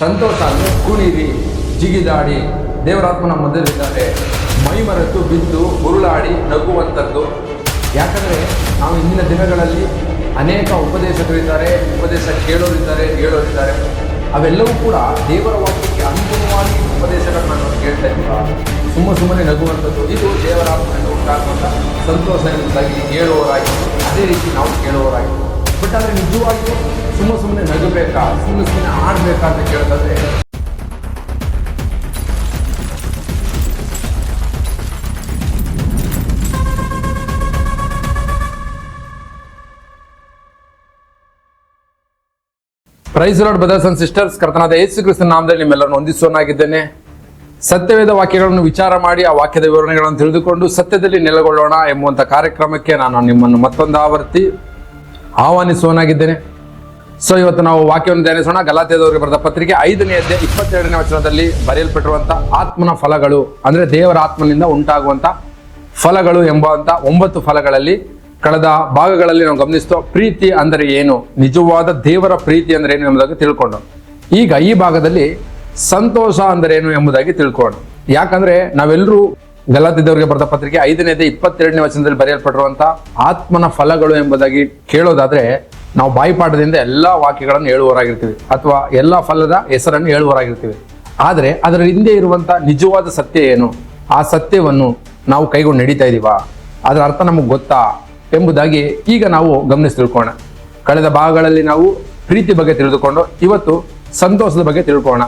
ಸಂತೋಷ ಅಂದರೆ ಕುಣಿರಿ, ಜಿಗಿದಾಡಿ, ದೇವರಾತ್ಮನ ಮಧ್ಯದಲ್ಲಿದ್ದಾರೆ, ಮೈ ಮರೆತು ಬಿದ್ದು ಉರುಳಾಡಿ ನಗುವಂಥದ್ದು. ಯಾಕಂದರೆ ನಾವು ಇಂದಿನ ದಿನಗಳಲ್ಲಿ ಅನೇಕ ಉಪದೇಶಕರಿದ್ದಾರೆ, ಉಪದೇಶ ಕೇಳೋರಿದ್ದಾರೆ, ಹೇಳೋರಿದ್ದಾರೆ. ಅವೆಲ್ಲವೂ ಕೂಡ ದೇವರ ವಾಕ್ಯಕ್ಕೆ ಅನುಗುಣವಾಗಿ ಉಪದೇಶಗಳನ್ನ ನಾವು ಕೇಳ್ತಾ ಇದ್ದೀವಿ. ಸುಮ್ಮನೆ ನಗುವಂಥದ್ದು ಇದು ದೇವರಾತ್ಮನಿಂದ ಉಂಟಾಗುವಂಥ ಸಂತೋಷ ಎಂಬುದಾಗಿ ಹೇಳುವವರಾಗಿ, ಅದೇ ರೀತಿ ನಾವು ಕೇಳುವವರಾಗಿ. ಬಟ್ ಆದರೆ ನಿಜವಾಗಿಯೂ ಸುಮ್ಮನೆ ನಗಬೇಕಾ, ಸುಮ್ಮನೆ ಆಡಬೇಕಾ ಅಂತ ಕೇಳೋದಾದ್ರೆ praise Lord brothers and sisters, ಕರ್ತನಾದ ಯೇಸು ಕ್ರಿಸ್ತನ ನಾಮದಲ್ಲಿ ನಿಮ್ಮೆಲ್ಲರನ್ನು ವಂದಿಸುವನಾಗಿದ್ದೇನೆ. ಸತ್ಯವೇದ ವಾಕ್ಯಗಳನ್ನು ವಿಚಾರ ಮಾಡಿ ಆ ವಾಕ್ಯದ ವಿವರಣೆಗಳನ್ನು ತಿಳಿದುಕೊಂಡು ಸತ್ಯದಲ್ಲಿ ನೆಲೆಗೊಳ್ಳೋಣ ಎಂಬುವಂಥ ಕಾರ್ಯಕ್ರಮಕ್ಕೆ ನಾನು ನಿಮ್ಮನ್ನು ಮತ್ತೊಂದು ಆವರ್ತಿ ಆಹ್ವಾನಿಸುವನಾಗಿದ್ದೇನೆ. ಸೊ ಇವತ್ತು ನಾವು ವಾಕ್ಯವನ್ನು ಧ್ಯಾನಿಸೋಣ. ಗಲಾತ್ಯದವರಿಗೆ ಬರೆದ ಪತ್ರಿಕೆ 5ನೇ ಅಧ್ಯಾಯ 22ನೇ ವಚನದಲ್ಲಿ ಬರೆಯಲ್ಪಟ್ಟಿರುವಂಥ ಆತ್ಮನ ಫಲಗಳು, ಅಂದರೆ ದೇವರ ಆತ್ಮನಿಂದ ಉಂಟಾಗುವಂಥ ಫಲಗಳು ಎಂಬಂಥ 9 ಫಲಗಳಲ್ಲಿ ಕಳೆದ ಭಾಗಗಳಲ್ಲಿ ನಾವು ಗಮನಿಸ್ತೋ ಪ್ರೀತಿ ಅಂದರೆ ಏನು, ನಿಜವಾದ ದೇವರ ಪ್ರೀತಿ ಅಂದರೆ ಏನು ಎಂಬುದಾಗಿ ತಿಳ್ಕೊಂಡು, ಈಗ ಈ ಭಾಗದಲ್ಲಿ ಸಂತೋಷ ಅಂದರೆ ಏನು ಎಂಬುದಾಗಿ ತಿಳ್ಕೊಂಡು. ಯಾಕಂದ್ರೆ ನಾವೆಲ್ಲರೂ ಗಲಾತ್ಯದವರಿಗೆ ಬರೆದ ಪತ್ರಿಕೆ 5ನೇ ಅಧ್ಯಾಯ 22ನೇ ವಚನದಲ್ಲಿ ಬರೆಯಲ್ಪಟ್ಟಿರುವಂಥ ಆತ್ಮನ ಫಲಗಳು ಎಂಬುದಾಗಿ ಕೇಳೋದಾದ್ರೆ ನಾವು ಬಾಯಿಪಾಠದಿಂದ ಎಲ್ಲ ವಾಕ್ಯಗಳನ್ನು ಹೇಳುವವರಾಗಿರ್ತೀವಿ ಅಥವಾ ಎಲ್ಲ ಫಲದ ಹೆಸರನ್ನು ಹೇಳುವವರಾಗಿರ್ತೀವಿ. ಆದರೆ ಅದರ ಹಿಂದೆ ಇರುವಂಥ ನಿಜವಾದ ಸತ್ಯ ಏನು, ಆ ಸತ್ಯವನ್ನು ನಾವು ಕೈಗೊಂಡು ನಡೀತಾ ಇದ್ದೀವಾ, ಅದರ ಅರ್ಥ ನಮಗೆ ಗೊತ್ತಾ ಎಂಬುದಾಗಿ ಈಗ ನಾವು ಗಮನಿಸಿ ತಿಳ್ಕೋಣ. ಕಳೆದ ಭಾಗಗಳಲ್ಲಿ ನಾವು ಪ್ರೀತಿ ಬಗ್ಗೆ ತಿಳಿದುಕೊಂಡು ಇವತ್ತು ಸಂತೋಷದ ಬಗ್ಗೆ ತಿಳ್ಕೋಣ.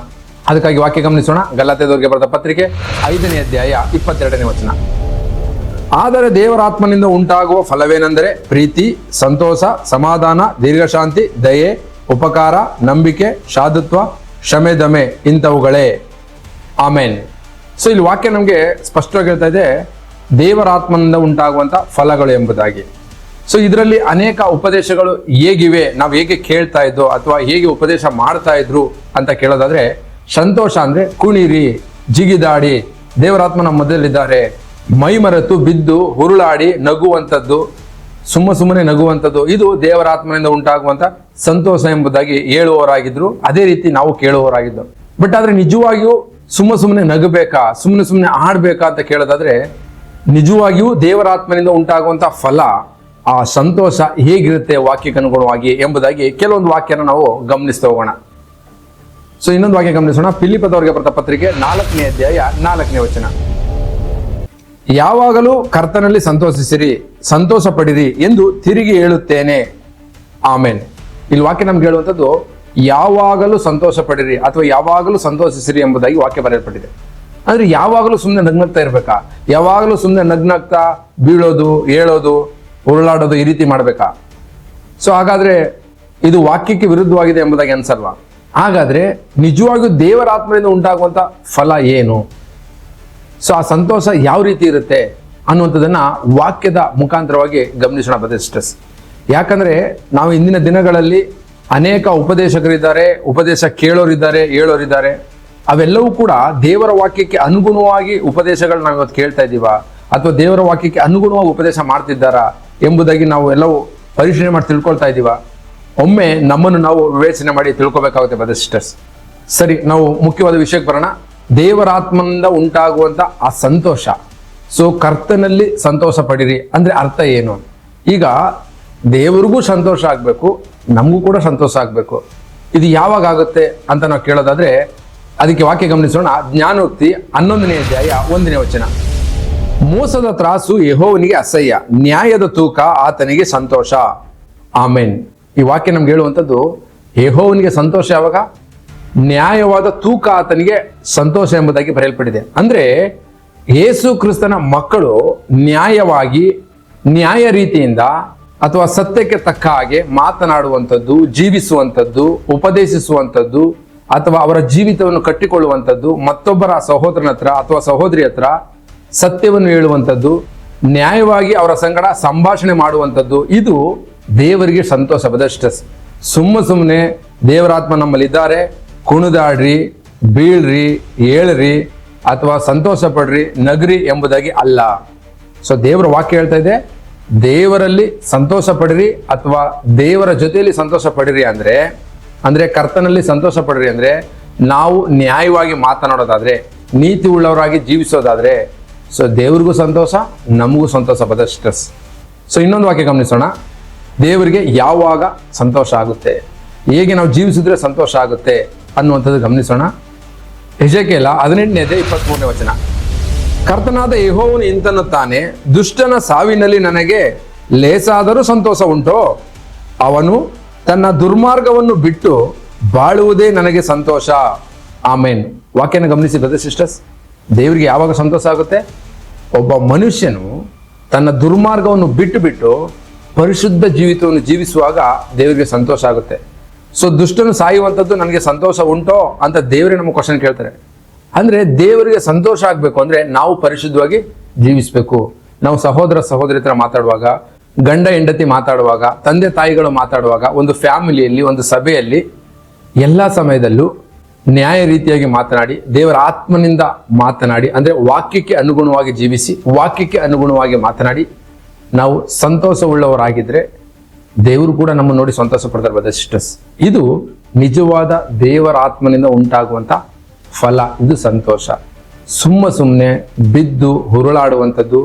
ಅದಕ್ಕಾಗಿ ವಾಕ್ಯ ಗಮನಿಸೋಣ. ಗಲಾತ್ಯದವರಿಗೆ ಬರೆದ ಪತ್ರಿಕೆ 5ನೇ ಅಧ್ಯಾಯ 22ನೇ ವಚನ. ಆದರೆ ದೇವರಾತ್ಮನಿಂದ ಉಂಟಾಗುವ ಫಲವೇನೆಂದರೆ ಪ್ರೀತಿ, ಸಂತೋಷ, ಸಮಾಧಾನ, ದೀರ್ಘಶಾಂತಿ, ದಯೆ, ಉಪಕಾರ, ನಂಬಿಕೆ, ಶಾದುತ್ವ, ಕ್ಷಮೆ, ದಮೆ ಇಂಥವುಗಳೇ. ಆಮೇನ್. ಸೊ ಇಲ್ಲಿ ವಾಕ್ಯ ನಮಗೆ ಸ್ಪಷ್ಟವಾಗಿ ಹೇಳ್ತಾ ಇದೆ ದೇವರಾತ್ಮನಿಂದ ಉಂಟಾಗುವಂಥ ಫಲಗಳು ಎಂಬುದಾಗಿ. ಸೊ ಇದರಲ್ಲಿ ಅನೇಕ ಉಪದೇಶಗಳು ಹೇಗಿವೆ, ನಾವು ಹೇಗೆ ಕೇಳ್ತಾ ಇದ್ದೋ ಅಥವಾ ಹೇಗೆ ಉಪದೇಶ ಮಾಡ್ತಾ ಇದ್ರು ಅಂತ ಕೇಳೋದಾದ್ರೆ, ಸಂತೋಷ ಅಂದ್ರೆ ಕುಣಿರಿ, ಜಿಗಿದಾಡಿ, ದೇವರಾತ್ಮನ ಮಧ್ಯದಲ್ಲಿದ್ದಾರೆ, ಮೈ ಮರೆತು ಬಿದ್ದು ಹುರುಳಾಡಿ ನಗುವಂಥದ್ದು, ಸುಮ್ಮನೆ ನಗುವಂಥದ್ದು, ಇದು ದೇವರಾತ್ಮನಿಂದ ಉಂಟಾಗುವಂಥ ಸಂತೋಷ ಎಂಬುದಾಗಿ ಹೇಳುವವರಾಗಿದ್ರು. ಅದೇ ರೀತಿ ನಾವು ಕೇಳುವವರಾಗಿದ್ದು. ಬಟ್ ಆದ್ರೆ ನಿಜವಾಗಿಯೂ ಸುಮ್ಮನೆ ನಗಬೇಕಾ, ಸುಮ್ಮನೆ ಆಡ್ಬೇಕಾ ಅಂತ ಕೇಳೋದಾದ್ರೆ, ನಿಜವಾಗಿಯೂ ದೇವರಾತ್ಮನಿಂದ ಉಂಟಾಗುವಂಥ ಫಲ, ಆ ಸಂತೋಷ ಹೇಗಿರುತ್ತೆ ವಾಕ್ಯಕ್ಕೆ ಅನುಗುಣವಾಗಿ ಎಂಬುದಾಗಿ ಕೆಲವೊಂದು ವಾಕ್ಯನ ನಾವು ಗಮನಿಸ್ತಾ ಹೋಗೋಣ. ಸೊ ಇನ್ನೊಂದು ವಾಕ್ಯ ಗಮನಿಸೋಣ. ಫಿಲಿಪ್ಪದವರಿಗೆ ಬರೆದ ಪತ್ರಿಕೆ 4ನೇ ಅಧ್ಯಾಯ 4ನೇ ವಚನ. ಯಾವಾಗಲೂ ಕರ್ತನಲ್ಲಿ ಸಂತೋಷಿಸಿರಿ, ಸಂತೋಷ ಪಡಿರಿ ಎಂದು ತಿರುಗಿ ಹೇಳುತ್ತೇನೆ. ಆಮೇನ್. ಇಲ್ಲಿ ವಾಕ್ಯ ನಮ್ಗೆ ಹೇಳುವಂಥದ್ದು ಯಾವಾಗಲೂ ಸಂತೋಷ ಪಡಿರಿ ಅಥವಾ ಯಾವಾಗಲೂ ಸಂತೋಷಿಸಿರಿ ಎಂಬುದಾಗಿ ವಾಕ್ಯ ಬರೆಯಲ್ಪಟ್ಟಿದೆ. ಅಂದ್ರೆ ಯಾವಾಗಲೂ ಸುಮ್ಮನೆ ನಗ್ನಗ್ತಾ ಇರ್ಬೇಕಾ, ಯಾವಾಗಲೂ ಸುಮ್ಮನೆ ನಗ್ನಗ್ತಾ ಬೀಳೋದು, ಹೇಳೋದು, ಉರುಳಾಡೋದು ಈ ರೀತಿ ಮಾಡ್ಬೇಕಾ? ಸೊ ಹಾಗಾದ್ರೆ ಇದು ವಾಕ್ಯಕ್ಕೆ ವಿರುದ್ಧವಾಗಿದೆ ಎಂಬುದಾಗಿ ಅನ್ಸಲ್ವಾ? ಹಾಗಾದ್ರೆ ನಿಜವಾಗಿಯೂ ದೇವರಾತ್ಮದಿಂದ ಉಂಟಾಗುವಂತ ಫಲ ಏನು, ಸೊ ಆ ಸಂತೋಷ ಯಾವ ರೀತಿ ಇರುತ್ತೆ ಅನ್ನುವಂಥದ್ದನ್ನ ವಾಕ್ಯದ ಮುಖಾಂತರವಾಗಿ ಗಮನಿಸೋಣ ಬ್ರದರ್ಸ್. ಯಾಕಂದ್ರೆ ನಾವು ಇಂದಿನ ದಿನಗಳಲ್ಲಿ ಅನೇಕ ಉಪದೇಶಕರಿದ್ದಾರೆ, ಉಪದೇಶ ಕೇಳೋರಿದ್ದಾರೆ, ಹೇಳೋರಿದ್ದಾರೆ. ಅವೆಲ್ಲವೂ ಕೂಡ ದೇವರ ವಾಕ್ಯಕ್ಕೆ ಅನುಗುಣವಾಗಿ ಉಪದೇಶಗಳು ನಾವು ಇವತ್ತು ಕೇಳ್ತಾ ಇದ್ದೀವಾ ಅಥವಾ ದೇವರ ವಾಕ್ಯಕ್ಕೆ ಅನುಗುಣವಾಗಿ ಉಪದೇಶ ಮಾಡ್ತಿದ್ದಾರಾ ಎಂಬುದಾಗಿ ನಾವು ಎಲ್ಲವೂ ಪರಿಶೀಲನೆ ಮಾಡಿ ತಿಳ್ಕೊಳ್ತಾ ಇದ್ದೀವಾ? ಒಮ್ಮೆ ನಮ್ಮನ್ನು ನಾವು ವಿವೇಚನೆ ಮಾಡಿ ತಿಳ್ಕೊಬೇಕಾಗುತ್ತೆ ಬ್ರದರ್ಸ್. ಸರಿ, ನಾವು ಮುಖ್ಯವಾದ ವಿಷಯಕ್ಕೆ ಬರೋಣ. ದೇವರಾತ್ಮನಿಂದ ಉಂಟಾಗುವಂತ ಆ ಸಂತೋಷ, ಸೊ ಕರ್ತನಲ್ಲಿ ಸಂತೋಷ ಪಡಿರಿ ಅಂದ್ರೆ ಅರ್ಥ ಏನು? ಈಗ ದೇವರಿಗೂ ಸಂತೋಷ ಆಗ್ಬೇಕು, ನಮಗೂ ಕೂಡ ಸಂತೋಷ ಆಗ್ಬೇಕು. ಇದು ಯಾವಾಗ ಆಗುತ್ತೆ ಅಂತ ನಾವು ಕೇಳೋದಾದ್ರೆ ಅದಕ್ಕೆ ವಾಕ್ಯ ಗಮನಿಸೋಣ. ಜ್ಞಾನೋಕ್ತಿ 11ನೇ ಅಧ್ಯಾಯ 1ನೇ ವಚನ. ಮೋಸದ ತ್ರಾಸು ಯೆಹೋವನಿಗೆ ಅಸಹ್ಯ, ನ್ಯಾಯದ ತೂಕ ಆತನಿಗೆ ಸಂತೋಷ. ಆಮೇನ್. ಈ ವಾಕ್ಯ ನಮ್ಗೆ ಹೇಳುವಂಥದ್ದು ಯೆಹೋವನಿಗೆ ಸಂತೋಷ ಯಾವಾಗ? ನ್ಯಾಯವಾದ ತೂಕ ಆತನಿಗೆ ಸಂತೋಷ ಎಂಬುದಾಗಿ ಬರೆಯಲ್ಪಟ್ಟಿದೆ. ಅಂದ್ರೆ ಯೇಸು ಕ್ರಿಸ್ತನ ಮಕ್ಕಳು ನ್ಯಾಯವಾಗಿ, ನ್ಯಾಯ ರೀತಿಯಿಂದ ಅಥವಾ ಸತ್ಯಕ್ಕೆ ತಕ್ಕ ಹಾಗೆ ಮಾತನಾಡುವಂಥದ್ದು, ಜೀವಿಸುವಂಥದ್ದು, ಉಪದೇಶಿಸುವಂಥದ್ದು ಅಥವಾ ಅವರ ಜೀವಿತವನ್ನು ಕಟ್ಟಿಕೊಳ್ಳುವಂಥದ್ದು, ಮತ್ತೊಬ್ಬರ ಸಹೋದರನ ಹತ್ರ ಅಥವಾ ಸಹೋದರಿ ಹತ್ರ ಸತ್ಯವನ್ನು ಹೇಳುವಂಥದ್ದು, ನ್ಯಾಯವಾಗಿ ಅವರ ಸಂಗಡ ಸಂಭಾಷಣೆ ಮಾಡುವಂಥದ್ದು, ಇದು ದೇವರಿಗೆ ಸಂತೋಷ ಬ್ರದರ್ಸ್. ಸುಮ್ಮನೆ ದೇವರಾತ್ಮ ನಮ್ಮಲ್ಲಿದ್ದಾರೆ, ಕುಣಿದಾಡ್ರಿ, ಬೀಳ್ರಿ, ಏಳ್ರಿ ಅಥವಾ ಸಂತೋಷ ಪಡ್ರಿ, ನಗ್ರಿ ಎಂಬುದಾಗಿ ಅಲ್ಲ. ಸೊ ದೇವರ ವಾಕ್ಯ ಹೇಳ್ತಾ ಇದೆ, ದೇವರಲ್ಲಿ ಸಂತೋಷ ಪಡಿರಿ ಅಥವಾ ದೇವರ ಜೊತೆಯಲ್ಲಿ ಸಂತೋಷ ಪಡಿರಿ ಅಂದ್ರೆ ಕರ್ತನಲ್ಲಿ ಸಂತೋಷ ಪಡ್ರಿ ಅಂದ್ರೆ ನಾವು ನ್ಯಾಯವಾಗಿ ಮಾತನಾಡೋದಾದ್ರೆ, ನೀತಿ ಉಳ್ಳವರಾಗಿ ಜೀವಿಸೋದಾದ್ರೆ, ಸೊ ದೇವ್ರಿಗೂ ಸಂತೋಷ, ನಮಗೂ ಸಂತೋಷ ಬದರ್ಸ್. ಸೊ ಇನ್ನೊಂದು ವಾಕ್ಯ ಗಮನಿಸೋಣ. ದೇವರಿಗೆ ಯಾವಾಗ ಸಂತೋಷ ಆಗುತ್ತೆ, ಹೇಗೆ ನಾವು ಜೀವಿಸಿದ್ರೆ ಸಂತೋಷ ಆಗುತ್ತೆ ಅನ್ನುವಂಥದ್ದು ಗಮನಿಸೋಣ. ಯೆಶಾಯೇಲ 18:23 ವಚನ. ಕರ್ತನಾದ ಯೆಹೋವನು ಇಂತನ್ನುತ್ತಾನೆ, ದುಷ್ಟನ ಸಾವಿನಲ್ಲಿ ನನಗೆ ಲೇಸಾದರೂ ಸಂತೋಷ ಉಂಟೋ, ಅವನು ತನ್ನ ದುರ್ಮಾರ್ಗವನ್ನು ಬಿಟ್ಟು ಬಾಳುವುದೇ ನನಗೆ ಸಂತೋಷ. ಆಮೇನ್. ವಾಕ್ಯನ ಗಮನಿಸಿ ಬ್ರದರ್ಸ್ ಸಿಸ್ಟರ್ಸ್, ದೇವರಿಗೆ ಯಾವಾಗ ಸಂತೋಷ ಆಗುತ್ತೆ? ಒಬ್ಬ ಮನುಷ್ಯನು ತನ್ನ ದುರ್ಮಾರ್ಗವನ್ನು ಬಿಟ್ಟು ಪರಿಶುದ್ಧ ಜೀವಿತವನ್ನು ಜೀವಿಸುವಾಗ ದೇವರಿಗೆ ಸಂತೋಷ ಆಗುತ್ತೆ. ಸೊ ದುಷ್ಟನು ಸಾಯುವಂಥದ್ದು ನನಗೆ ಸಂತೋಷ ಉಂಟೋ ಅಂತ ದೇವರೇ ನಮ್ಮ ಕ್ವಶನ್ ಕೇಳ್ತಾರೆ. ಅಂದ್ರೆ ದೇವರಿಗೆ ಸಂತೋಷ ಆಗ್ಬೇಕು ಅಂದ್ರೆ ನಾವು ಪರಿಶುದ್ಧವಾಗಿ ಜೀವಿಸಬೇಕು. ನಾವು ಸಹೋದರ ಸಹೋದರಿ ಹತ್ರ ಮಾತಾಡುವಾಗ, ಗಂಡ ಹೆಂಡತಿ ಮಾತಾಡುವಾಗ, ತಂದೆ ತಾಯಿಗಳು ಮಾತಾಡುವಾಗ, ಒಂದು ಫ್ಯಾಮಿಲಿಯಲ್ಲಿ, ಒಂದು ಸಭೆಯಲ್ಲಿ ಎಲ್ಲ ಸಮಯದಲ್ಲೂ ನ್ಯಾಯ ರೀತಿಯಾಗಿ ಮಾತನಾಡಿ, ದೇವರ ಆತ್ಮನಿಂದ ಮಾತನಾಡಿ, ಅಂದ್ರೆ ವಾಕ್ಯಕ್ಕೆ ಅನುಗುಣವಾಗಿ ಜೀವಿಸಿ, ವಾಕ್ಯಕ್ಕೆ ಅನುಗುಣವಾಗಿ ಮಾತನಾಡಿ ನಾವು ಸಂತೋಷವುಳ್ಳವರಾಗಿದ್ರೆ ದೇವರು ಕೂಡ ನಮ್ಮನ್ನು ನೋಡಿ ಸಂತೋಷ ಪಡ್ತಾರೆ ಬ್ರದರ್ಸ್ ಸಿಸ್ಟರ್ಸ್. ಇದು ನಿಜವಾದ ದೇವರ ಆತ್ಮನಿಂದ ಉಂಟಾಗುವಂತ ಫಲ. ಇದು ಸಂತೋಷ. ಸುಮ್ಮನೆ ಬಿದ್ದು ಹುರುಳಾಡುವಂಥದ್ದು,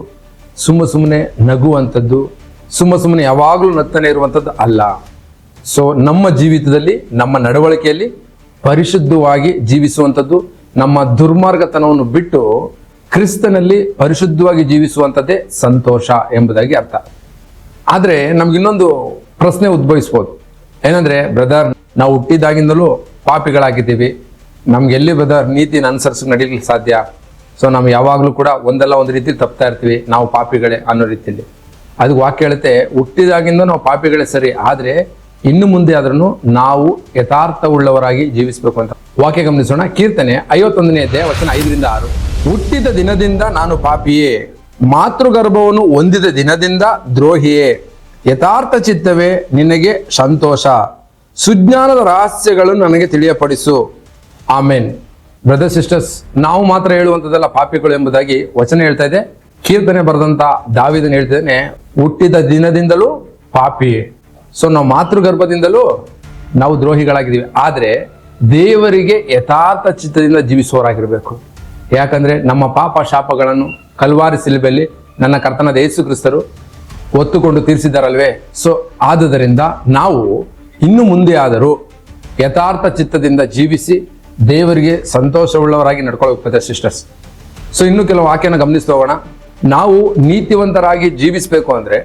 ಸುಮ್ಮನೆ ನಗುವಂಥದ್ದು, ಸುಮ್ಮನೆ ಯಾವಾಗಲೂ ನಗ್ತಾನೆ ಇರುವಂಥದ್ದು ಅಲ್ಲ. ಸೊ ನಮ್ಮ ಜೀವಿತದಲ್ಲಿ, ನಮ್ಮ ನಡವಳಿಕೆಯಲ್ಲಿ ಪರಿಶುದ್ಧವಾಗಿ ಜೀವಿಸುವಂಥದ್ದು, ನಮ್ಮ ದುರ್ಮಾರ್ಗತನವನ್ನು ಬಿಟ್ಟು ಕ್ರಿಸ್ತನಲ್ಲಿ ಪರಿಶುದ್ಧವಾಗಿ ಜೀವಿಸುವಂಥದ್ದೇ ಸಂತೋಷ ಎಂಬುದಾಗಿ ಅರ್ಥ. ಆದರೆ ನಮ್ಗಿನ್ನೊಂದು ಪ್ರಶ್ನೆ ಉದ್ಭವಿಸ್ಬೋದು. ಏನಂದ್ರೆ, ಬ್ರದರ್, ನಾವು ಹುಟ್ಟಿದಾಗಿಂದಲೂ ಪಾಪಿಗಳಾಗಿದ್ದೀವಿ, ನಮ್ಗೆ ಎಲ್ಲಿ ಬ್ರದರ್ ನೀತಿನ ಅನುಸರಿಸಿ ನಡೀಲಿಕ್ಕೆ ಸಾಧ್ಯ? ಸೊ ನಾವು ಯಾವಾಗಲೂ ಕೂಡ ಒಂದಲ್ಲ ಒಂದು ರೀತಿಲಿ ತಪ್ತಾ ಇರ್ತೀವಿ, ನಾವು ಪಾಪಿಗಳೇ ಅನ್ನೋ ರೀತಿಯಲ್ಲಿ. ಅದಕ್ಕೆ ವಾಕ್ಯ ಹೇಳುತ್ತೆ, ಹುಟ್ಟಿದಾಗಿಂದ ನಾವು ಪಾಪಿಗಳೇ ಸರಿ, ಆದರೆ ಇನ್ನು ಮುಂದೆ ಆದ್ರೂ ನಾವು ಯಥಾರ್ಥವುಳ್ಳವರಾಗಿ ಜೀವಿಸಬೇಕು ಅಂತ ವಾಕ್ಯ ಗಮನಿಸೋಣ. ಕೀರ್ತನೆ 51ನೇ ಅಧ್ಯಾಯ ವಚನ 5-6. ಹುಟ್ಟಿದ ದಿನದಿಂದ ನಾನು ಪಾಪಿಯೇ, ಮಾತೃಗರ್ಭವನ್ನು ಹೊಂದಿದ ದಿನದಿಂದ ದ್ರೋಹಿಯೇ, ಯಥಾರ್ಥ ಚಿತ್ತವೇ ನಿನಗೆ ಸಂತೋಷ, ಸುಜ್ಞಾನದ ರಹಸ್ಯಗಳನ್ನು ನನಗೆ ತಿಳಿಯಪಡಿಸು. ಆಮೇನ್. ಬ್ರದರ್ ಸಿಸ್ಟರ್ಸ್, ನಾವು ಮಾತ್ರ ಹೇಳುವಂಥದ್ದೆಲ್ಲ ಪಾಪಿಗಳು ಎಂಬುದಾಗಿ ವಚನ ಹೇಳ್ತಾ ಇದೆ. ಕೀರ್ತನೆ ಬರೆದಂತ ದಾವೀದನು ಹೇಳ್ತಿದ್ದಾನೆ, ಹುಟ್ಟಿದ ದಿನದಿಂದಲೂ ಪಾಪಿಯೇ. ಸೊ ನಾವು ಮಾತೃಗರ್ಭದಿಂದಲೂ ನಾವು ದ್ರೋಹಿಗಳಾಗಿದ್ದೀವಿ, ಆದರೆ ದೇವರಿಗೆ ಯಥಾರ್ಥ ಚಿತ್ತದಿಂದ ಜೀವಿಸುವವರಾಗಿರ್ಬೇಕು. ಯಾಕಂದ್ರೆ ನಮ್ಮ ಪಾಪ ಶಾಪಗಳನ್ನು ಕಲ್ವಾರಿ ಸಿಲುಬೆಯಲ್ಲಿ ನನ್ನ ಕರ್ತನಾದ ಯೇಸು ಕ್ರಿಸ್ತರು ಒತ್ತುಕೊಂಡು ತೀರಿಸಿದ್ದಾರಲ್ವೇ. ಸೊ ಆದುದರಿಂದ ನಾವು ಇನ್ನು ಮುಂದೆ ಆದರೂ ಯಥಾರ್ಥ ಚಿತ್ತದಿಂದ ಜೀವಿಸಿ ದೇವರಿಗೆ ಸಂತೋಷವುಳ್ಳವರಾಗಿ ನಡ್ಕೊಳ್ಬೇಕು ಸಿಸ್ಟರ್ಸ್. ಸೊ ಇನ್ನು ಕೆಲವು ವಾಕ್ಯನ ಗಮನಿಸ್ತಾ ಹೋಗೋಣ. ನಾವು ನೀತಿವಂತರಾಗಿ ಜೀವಿಸಬೇಕು ಅಂದ್ರೆ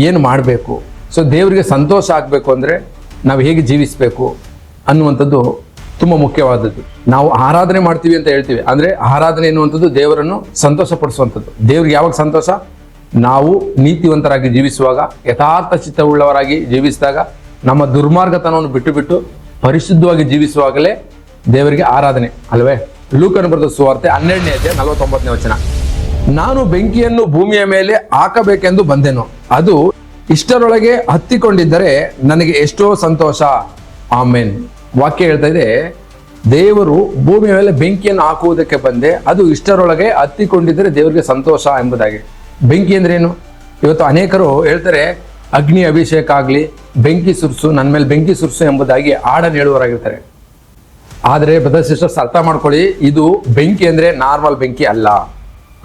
ಏನು ಮಾಡಬೇಕು? ಸೊ ದೇವರಿಗೆ ಸಂತೋಷ ಆಗಬೇಕು ಅಂದ್ರೆ ನಾವು ಹೇಗೆ ಜೀವಿಸಬೇಕು ಅನ್ನುವಂಥದ್ದು ತುಂಬ ಮುಖ್ಯವಾದದ್ದು. ನಾವು ಆರಾಧನೆ ಮಾಡ್ತೀವಿ ಅಂತ ಹೇಳ್ತೀವಿ, ಅಂದ್ರೆ ಆರಾಧನೆ ಎನ್ನುವಂಥದ್ದು ದೇವರನ್ನು ಸಂತೋಷ ಪಡಿಸುವಂಥದ್ದು. ದೇವ್ರಿಗೆ ಯಾವಾಗ ಸಂತೋಷ? ನಾವು ನೀತಿವಂತರಾಗಿ ಜೀವಿಸುವಾಗ, ಯಥಾರ್ಥ ಚಿತ್ತವುಳ್ಳವರಾಗಿ ಜೀವಿಸಿದಾಗ, ನಮ್ಮ ದುರ್ಮಾರ್ಗತನವನ್ನು ಬಿಟ್ಟು ಪರಿಶುದ್ಧವಾಗಿ ಜೀವಿಸುವಾಗಲೇ ದೇವರಿಗೆ ಆರಾಧನೆ ಅಲ್ವೇ. ಲೂಕನ ಬರೆದ ಸುವಾರ್ತೆ 12ನೇ ಅಧ್ಯಾಯ 49ನೇ ವಚನ. ನಾನು ಬೆಂಕಿಯನ್ನು ಭೂಮಿಯ ಮೇಲೆ ಹಾಕಬೇಕೆಂದು ಬಂದೆನು, ಅದು ಇಷ್ಟರೊಳಗೆ ಹತ್ತಿಕೊಂಡಿದ್ದರೆ ನನಗೆ ಎಷ್ಟೋ ಸಂತೋಷ. ಆಮೇನ್. ವಾಕ್ಯ ಹೇಳ್ತಾ ಇದೆ, ದೇವರು ಭೂಮಿಯ ಮೇಲೆ ಬೆಂಕಿಯನ್ನು ಹಾಕುವುದಕ್ಕೆ ಬಂದೆ, ಅದು ಇಷ್ಟರೊಳಗೆ ಹತ್ತಿಕೊಂಡಿದ್ದರೆ ದೇವರಿಗೆ ಸಂತೋಷ ಎಂಬುದಾಗಿ. ಬೆಂಕಿ ಅಂದ್ರೆ ಏನು? ಇವತ್ತು ಅನೇಕರು ಹೇಳ್ತಾರೆ, ಅಗ್ನಿ ಅಭಿಷೇಕ ಆಗ್ಲಿ, ಬೆಂಕಿ ಸುರ್ಸು, ನನ್ನ ಮೇಲೆ ಬೆಂಕಿ ಸುರ್ಸು ಎಂಬುದಾಗಿ ಹಾಡನ್ನು ಹೇಳುವವರಾಗಿರ್ತಾರೆ. ಆದರೆ ಬ್ರದರ್ ಸಿಸ್ಟರ್ಸ್ ಅರ್ಥ ಮಾಡ್ಕೊಳ್ಳಿ, ಇದು ಬೆಂಕಿ ಅಂದ್ರೆ ನಾರ್ಮಲ್ ಬೆಂಕಿ ಅಲ್ಲ,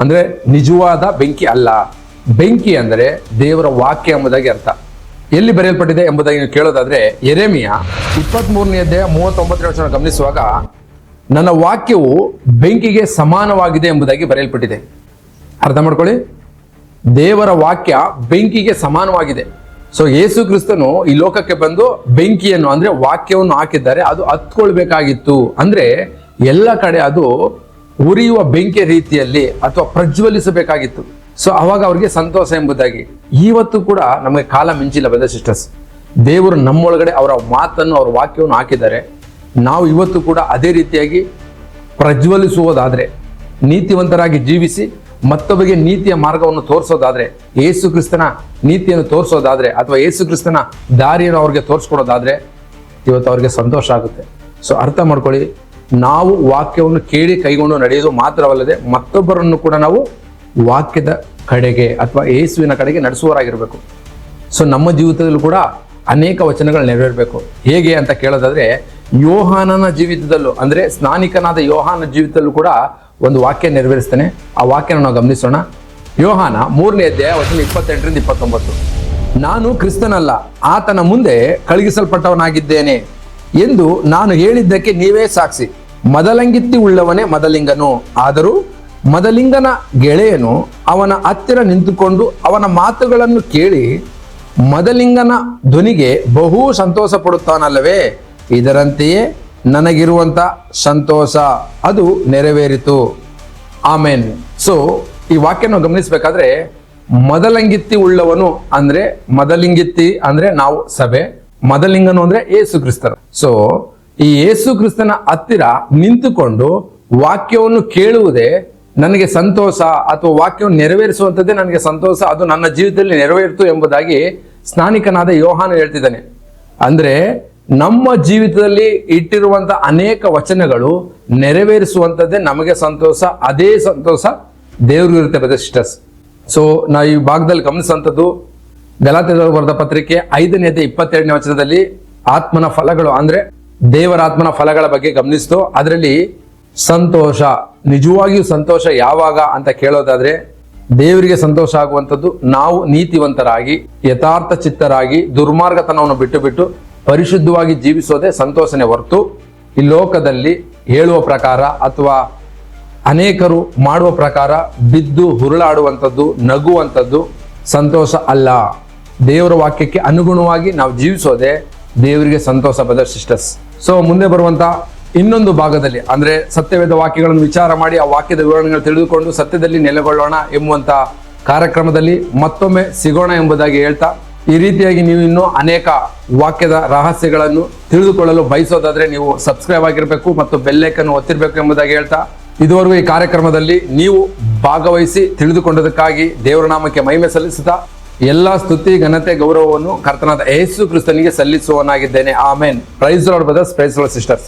ಅಂದ್ರೆ ನಿಜವಾದ ಬೆಂಕಿ ಅಲ್ಲ. ಬೆಂಕಿ ಅಂದ್ರೆ ದೇವರ ವಾಕ್ಯ ಎಂಬುದಾಗಿ ಅರ್ಥ. ಎಲ್ಲಿ ಬರೆಯಲ್ಪಟ್ಟಿದೆ ಎಂಬುದಾಗಿ ನೀವು ಕೇಳೋದಾದ್ರೆ, ಯೆರೆಮೀಯ 23ನೇ ಅಧ್ಯಾಯ 39ನೇ ವಚನ ಗಮನಿಸುವಾಗ, ನನ್ನ ವಾಕ್ಯವು ಬೆಂಕಿಗೆ ಸಮಾನವಾಗಿದೆ ಎಂಬುದಾಗಿ ಬರೆಯಲ್ಪಟ್ಟಿದೆ. ಅರ್ಥ ಮಾಡ್ಕೊಳ್ಳಿ, ದೇವರ ವಾಕ್ಯ ಬೆಂಕಿಗೆ ಸಮಾನವಾಗಿದೆ. ಸೊ ಯೇಸು ಕ್ರಿಸ್ತನು ಈ ಲೋಕಕ್ಕೆ ಬಂದು ಬೆಂಕಿಯನ್ನು ಅಂದ್ರೆ ವಾಕ್ಯವನ್ನು ಹಾಕಿದ್ದಾರೆ, ಅದು ಹತ್ಕೊಳ್ಬೇಕಾಗಿತ್ತು. ಅಂದ್ರೆ ಎಲ್ಲ ಕಡೆ ಅದು ಉರಿಯುವ ಬೆಂಕಿ ರೀತಿಯಲ್ಲಿ ಅಥವಾ ಪ್ರಜ್ವಲಿಸಬೇಕಾಗಿತ್ತು. ಸೊ ಅವಾಗ ಅವ್ರಿಗೆ ಸಂತೋಷ ಎಂಬುದಾಗಿ. ಇವತ್ತು ಕೂಡ ನಮಗೆ ಕಾಲ ಮಿಂಚಿಲ್ಲ ಬ್ರದರ್ ಸಿಸ್ಟರ್ಸ್. ದೇವರು ನಮ್ಮೊಳಗಡೆ ಅವರ ಮಾತನ್ನು, ಅವರ ವಾಕ್ಯವನ್ನು ಹಾಕಿದ್ದಾರೆ. ನಾವು ಇವತ್ತು ಕೂಡ ಅದೇ ರೀತಿಯಾಗಿ ಪ್ರಜ್ವಲಿಸುವುದಾದ್ರೆ, ನೀತಿವಂತರಾಗಿ ಜೀವಿಸಿ ಮತ್ತೊಬ್ಬರಿಗೆ ನೀತಿಯ ಮಾರ್ಗವನ್ನು ತೋರಿಸೋದಾದ್ರೆ, ಯೇಸು ಕ್ರಿಸ್ತನ ನೀತಿಯನ್ನು ತೋರಿಸೋದಾದ್ರೆ, ಅಥವಾ ಯೇಸು ಕ್ರಿಸ್ತನ ದಾರಿಯನ್ನು ಅವ್ರಿಗೆ ತೋರಿಸ್ಕೊಡೋದಾದ್ರೆ ಇವತ್ತು ಅವ್ರಿಗೆ ಸಂತೋಷ ಆಗುತ್ತೆ. ಸೊ ಅರ್ಥ ಮಾಡ್ಕೊಳ್ಳಿ, ನಾವು ವಾಕ್ಯವನ್ನು ಕೇಳಿ ಕೈಗೊಂಡು ನಡೆಯೋದು ಮಾತ್ರವಲ್ಲದೆ ಮತ್ತೊಬ್ಬರನ್ನು ಕೂಡ ನಾವು ವಾಕ್ಯದ ಕಡೆಗೆ ಅಥವಾ ಯೇಸುವಿನ ಕಡೆಗೆ ನಡೆಸುವವರಾಗಿರ್ಬೇಕು. ಸೊ ನಮ್ಮ ಜೀವಿತದಲ್ಲೂ ಕೂಡ ಅನೇಕ ವಚನಗಳು ನೆರವೇರಬೇಕು. ಹೇಗೆ ಅಂತ ಕೇಳೋದಾದ್ರೆ, ಯೋಹಾನನ ಜೀವಿತದಲ್ಲೂ ಅಂದ್ರೆ ಸ್ನಾನಿಕನಾದ ಯೋಹಾನ ಜೀವಿತದಲ್ಲೂ ಕೂಡ ಒಂದು ವಾಕ್ಯ ನೆರವೇರಿಸ್ತಾನೆ. ಆ ವಾಕ್ಯನ ನಾವು ಗಮನಿಸೋಣ. ಯೋಹಾನ 3ನೇ ಅಧ್ಯಾಯ ವಚನ 28ರಿಂದ 29. ನಾನು ಕ್ರಿಸ್ತನಲ್ಲ, ಆತನ ಮುಂದೆ ಕಳುಹಿಸಲ್ಪಟ್ಟವನಾಗಿದ್ದೇನೆ ಎಂದು ನಾನು ಹೇಳಿದ್ದಕ್ಕೆ ನೀವೇ ಸಾಕ್ಷಿ. ಮೊದಲಂಗಿತ್ತಿ ಉಳ್ಳವನೇ ಮೊದಲಿಂಗನು, ಆದರೂ ಮೊದಲಿಂಗನ ಗೆಳೆಯನು ಅವನ ಹತ್ತಿರ ನಿಂತುಕೊಂಡು ಅವನ ಮಾತುಗಳನ್ನು ಕೇಳಿ ಮೊದಲಿಂಗನ ಧ್ವನಿಗೆ ಬಹು ಸಂತೋಷ ಪಡುತ್ತಾನಲ್ಲವೇ, ಇದರಂತೆಯೇ ನನಗಿರುವಂತ ಸಂತೋಷ ಅದು ನೆರವೇರಿತು. ಆಮೇನ್. ಸೊ ಈ ವಾಕ್ಯ ನಾವು ಗಮನಿಸಬೇಕಾದ್ರೆ ಮೊದಲಂಗಿತ್ತಿ ಉಳ್ಳವನು ಅಂದ್ರೆ ಮೊದಲಿಂಗಿತ್ತಿ ಅಂದ್ರೆ ನಾವು ಸಭೆ, ಮೊದಲಿಂಗನು ಅಂದ್ರೆ ಯೇಸು ಕ್ರಿಸ್ತರು. ಸೊ ಈ ಯೇಸು ಕ್ರಿಸ್ತನ ಹತ್ತಿರ ನಿಂತುಕೊಂಡು ವಾಕ್ಯವನ್ನು ಕೇಳುವುದೇ ನನಗೆ ಸಂತೋಷ, ಅಥವಾ ವಾಕ್ಯವನ್ನು ನೆರವೇರಿಸುವಂಥದ್ದೇ ನನಗೆ ಸಂತೋಷ, ಅದು ನನ್ನ ಜೀವಿತದಲ್ಲಿ ನೆರವೇರಿತು ಎಂಬುದಾಗಿ ಸ್ನಾನಿಕನಾದ ಯೋಹಾನ ಹೇಳ್ತಿದ್ದಾನೆ. ಅಂದ್ರೆ ನಮ್ಮ ಜೀವಿತದಲ್ಲಿ ಇಟ್ಟಿರುವಂತ ಅನೇಕ ವಚನಗಳು ನೆರವೇರಿಸುವಂಥದ್ದೇ ನಮಗೆ ಸಂತೋಷ. ಅದೇ ಸಂತೋಷ ದೇವ್ರಿಗೂ ಇರುತ್ತೆ ಬ್ರದರ್ ಸಿಸ್ಟರ್ಸ್. ಸೊ ನಾವು ಈ ಭಾಗದಲ್ಲಿ ಗಮನಿಸುವಂಥದ್ದು ಗಲಾತ್ಯದವರು ಬರೆದ ಪತ್ರಿಕೆ 5ನೇ ಅಧ್ಯಾಯ 22ನೇ ವಚನದಲ್ಲಿ ಆತ್ಮನ ಫಲಗಳು ಅಂದ್ರೆ ದೇವರ ಆತ್ಮನ ಫಲಗಳ ಬಗ್ಗೆ ಗಮನಿಸ್ತು. ಅದರಲ್ಲಿ ಸಂತೋಷ, ನಿಜವಾಗಿಯೂ ಸಂತೋಷ ಯಾವಾಗ ಅಂತ ಕೇಳೋದಾದ್ರೆ ದೇವರಿಗೆ ಸಂತೋಷ ಆಗುವಂಥದ್ದು ನಾವು ನೀತಿವಂತರಾಗಿ ಯಥಾರ್ಥ ಚಿತ್ತರಾಗಿ ದುರ್ಮಾರ್ಗತನವನ್ನು ಬಿಟ್ಟು ಪರಿಶುದ್ಧವಾಗಿ ಜೀವಿಸೋದೇ ಸಂತೋಷನೇ ಹೊರತು ಈ ಲೋಕದಲ್ಲಿ ಹೇಳುವ ಪ್ರಕಾರ ಅಥವಾ ಅನೇಕರು ಮಾಡುವ ಪ್ರಕಾರ ಬಿದ್ದು ಹುರುಳಾಡುವಂಥದ್ದು, ನಗುವಂಥದ್ದು ಸಂತೋಷ ಅಲ್ಲ. ದೇವರ ವಾಕ್ಯಕ್ಕೆ ಅನುಗುಣವಾಗಿ ನಾವು ಜೀವಿಸೋದೇ ದೇವರಿಗೆ ಸಂತೋಷ ಬ್ರದರ್ ಸಿಸ್ಟರ್ಸ್. ಸೊ ಮುಂದೆ ಬರುವಂತ ಇನ್ನೊಂದು ಭಾಗದಲ್ಲಿ ಅಂದ್ರೆ ಸತ್ಯವೇದ ವಾಕ್ಯಗಳನ್ನು ವಿಚಾರ ಮಾಡಿ ಆ ವಾಕ್ಯದ ವಿವರಣೆಗಳು ತಿಳಿದುಕೊಂಡು ಸತ್ಯದಲ್ಲಿ ನೆಲೆಗೊಳ್ಳೋಣ ಎಂಬುವಂತ ಕಾರ್ಯಕ್ರಮದಲ್ಲಿ ಮತ್ತೊಮ್ಮೆ ಸಿಗೋಣ ಎಂಬುದಾಗಿ ಹೇಳ್ತಾ, ಈ ರೀತಿಯಾಗಿ ನೀವು ಇನ್ನೂ ಅನೇಕ ವಾಕ್ಯದ ರಹಸ್ಯಗಳನ್ನು ತಿಳಿದುಕೊಳ್ಳಲು ಬಯಸೋದಾದ್ರೆ ನೀವು ಸಬ್ಸ್ಕ್ರೈಬ್ ಆಗಿರಬೇಕು ಮತ್ತು ಬೆಲ್ಲೈಕನ್ನು ಒತ್ತಿರಬೇಕು ಎಂಬುದಾಗಿ ಹೇಳ್ತಾ, ಇದುವರೆಗೂ ಈ ಕಾರ್ಯಕ್ರಮದಲ್ಲಿ ನೀವು ಭಾಗವಹಿಸಿ ತಿಳಿದುಕೊಂಡದಕ್ಕಾಗಿ ದೇವರ ನಾಮಕ್ಕೆ ಮಹಿಮೆ ಸಲ್ಲಿಸುತ್ತಾ ಎಲ್ಲಾ ಸ್ತುತಿ ಘನತೆ ಗೌರವವನ್ನು ಕರ್ತನಾದ ಯೇಸು ಕ್ರಿಸ್ತನಿಗೆ ಸಲ್ಲಿಸುವನಾಗಿದ್ದೇನೆ. Amen. Praise Lord brothers, praise Lord sisters.